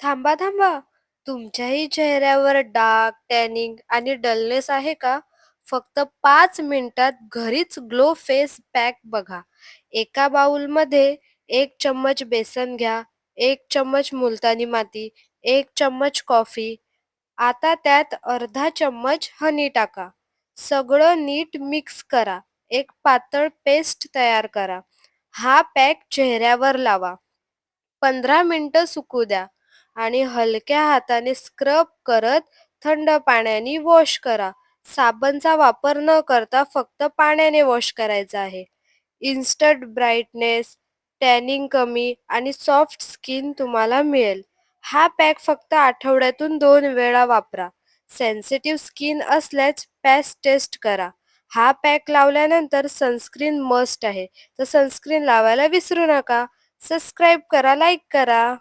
थांबा, थांबा. तुमच्याही चेहऱ्यावर डाग, टॅनिंग आणि डलनेस आहे का? फक्त 5 मिनिटात घरीच ग्लो फेस पॅक बघा. एका बाउलमध्ये 1 चम्मच बेसन घ्या, 1 चम्मच मुलतानी माती, 1 चम्मच कॉफी. आता त्यात अर्धा चम्मच हनी टाका. सगळं नीट मिक्स करा. एक पातळ पेस्ट तयार करा. हा पॅक चेहऱ्यावर लावा. 15 मिनिटं सुकू द्या आणि हलक्या हाताने स्क्रब करत थंड पाण्याने वॉश करा. साबणचा वापर न करता फक्त पाण्याने वॉश करायचा आहे. इन्स्टंट ब्राईटनेस, टॅनिंग कमी आणि सॉफ्ट स्किन तुम्हाला मिळेल. हा पॅक फक्त आठवड्यातून 2 वेळा वापरा. सेन्सिटिव्ह स्किन असल्यास पॅच टेस्ट करा. हा पॅक लावल्यानंतर सनस्क्रीन मस्ट आहे, तर सनस्क्रीन लावायला विसरू नका. सबस्क्राईब करा, लाईक करा.